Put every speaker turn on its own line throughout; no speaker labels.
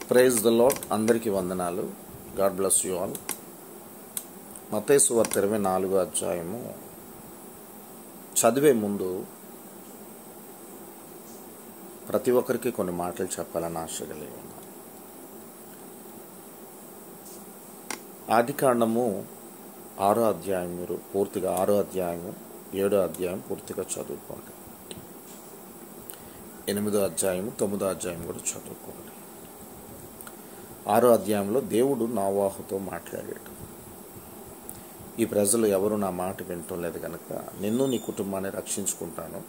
Praise the lord. అందరికీ వందనాలు. God bless you all. మత్తయి సువార్త 24వ అధ్యాయము చదివే ముందు ప్రతి ఒక్కరికి కొన్ని మాటలు చెప్పాలని ఆశ కలిగి ఉన్నాను. ఆదికాండము 6వ అధ్యాయం, మీరు పూర్తిగా 6వ అధ్యాయము 7వ అధ్యాయం పూర్తిగా చదువుకోండి. 8వ అధ్యాయము 9వ అధ్యాయం కూడా చదువుకోండి. 6వ అధ్యాయంలో దేవుడు నోవాహుతో మాట్లాడాడు. ఈ ప్రజలు ఎవరు నా మాట వినటం లేదు కనుక నిన్ను నీ కుటుంబాన్ని రక్షించుకుంటాను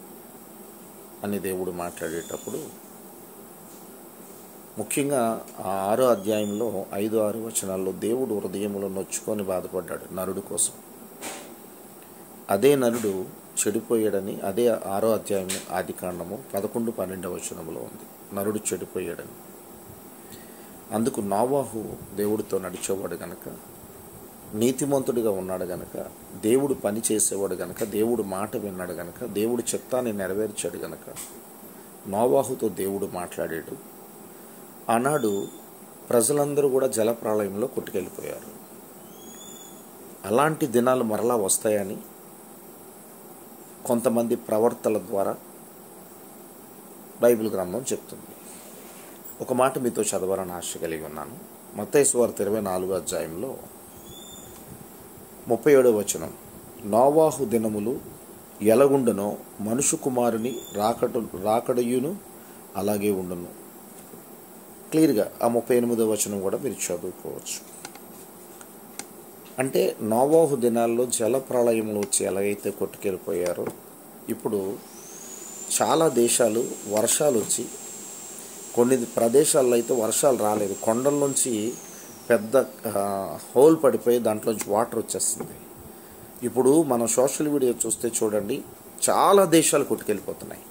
అని దేవుడు మాట్లాడేటప్పుడు ముఖ్యంగా ఆ 6వ అధ్యాయంలో 5-6 వచనాల్లో దేవుడు హృదయంలో నొచ్చుకొని బాధపడ్డాడు నరుడు కోసం. అదే నరుడు చెడిపోయాడని అదే 6వ అధ్యాయం ఆదికాండము 11-12 వచనంలో ఉంది. నరుడు చెడిపోయాడని. అందుకు నోవాహు దేవుడితో నడిచేవాడు గనక, నీతిమంతుడిగా ఉన్నాడు గనక, దేవుడు పని చేసేవాడు గనక, దేవుడు మాట విన్నాడు గనక, దేవుడు చిత్తాన్ని నెరవేర్చాడు గనక నోవాహుతో దేవుడు మాట్లాడాడు. ఆనాడు ప్రజలందరూ కూడా జలప్రళయంలో కొట్టుకెళ్ళిపోయారు. అలాంటి దినాలు మరలా వస్తాయని కొంతమంది ప్రవర్తల ద్వారా బైబిల్ గ్రంథం చెప్తుంది. ఒక మాట మీతో చదవాలని ఆశ కలిగి ఉన్నాను. మత్తయి సువార్త 24వ అధ్యాయంలో 37వ వచనం, నోవాహు దినములు ఎలాగుండునో మనుషు కుమారుని రాకడయును అలాగే ఉండును. క్లియర్గా ఆ 38వ వచనం కూడా మీరు చదువుకోవచ్చు. అంటే నోవాహు దినాల్లో జల ప్రళయంలో వచ్చి ఎలాగైతే కొట్టుకెళ్ళిపోయారో ఇప్పుడు చాలా దేశాలు వర్షాలు వచ్చి, కొన్ని ప్రదేశాల్లో అయితే వర్షాలు రాలేదు, కొండల నుంచి పెద్ద హోల్ పడిపోయి దాంట్లోంచి వాటర్ వచ్చేస్తుంది. ఇప్పుడు మనం సోషల్ మీడియా చూస్తే చూడండి, చాలా దేశాలు కొట్టుకెళ్ళిపోతున్నాయి.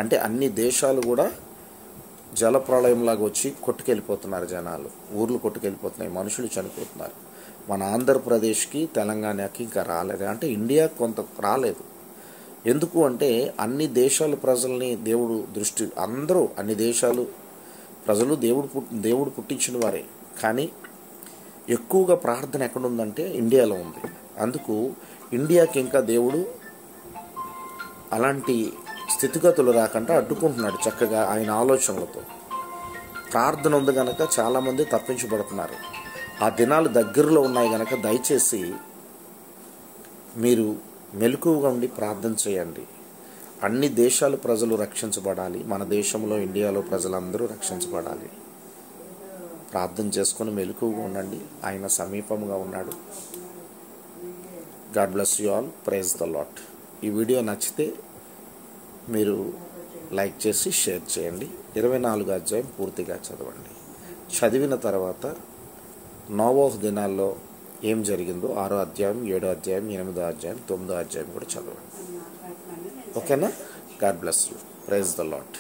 అంటే అన్ని దేశాలు కూడా జల ప్రళయంలాగా వచ్చి కొట్టుకెళ్ళిపోతున్నారు. జనాలు, ఊర్లు కొట్టుకెళ్ళిపోతున్నాయి, మనుషులు చనిపోతున్నారు. మన ఆంధ్రప్రదేశ్కి తెలంగాణకి ఇంకా రాలేదు, అంటే ఇండియా కొంత రాలేదు. ఎందుకు అంటే అన్ని దేశాల ప్రజల్ని దేవుడు దృష్టి, అందరూ అన్ని దేశాలు ప్రజలు దేవుడు పుట్టించిన వారే, కానీ ఎక్కువగా ప్రార్థన ఎక్కడుందంటే ఇండియాలో ఉంది. అందుకు ఇండియాకి ఇంకా దేవుడు అలాంటి స్థితిగతులు రాకుండా అడ్డుకుంటున్నాడు. చక్కగా ఆయన ఆలోచనలతో ప్రార్థన ఉంది కనుక చాలామంది తప్పించబడుతున్నారు. ఆ దినాలు దగ్గరలో ఉన్నాయి కనుక దయచేసి మీరు మెలకువగా ఉండి ప్రార్థన చేయండి. అన్ని దేశాల ప్రజలు రక్షించబడాలి. మన దేశంలో ఇండియాలో ప్రజలందరూ రక్షించబడాలి. ప్రార్థన చేసుకొని మెలకువగా ఉండండి. ఆయన సమీపంగా ఉన్నాడు. God bless you all. Praise the Lord. ఈ వీడియో నచ్చితే మీరు లైక్ చేసి షేర్ చేయండి. 24వ అధ్యాయం పూర్తిగా చదవండి. చదివిన తర్వాత నోవాహు దినాల్లో ఏం జరిగిందో 6వ అధ్యాయం, 7వ అధ్యాయం, 8వ అధ్యాయం, 9వ అధ్యాయం కూడా చదవండి. ఓకేనా? God bless you. Praise the lord.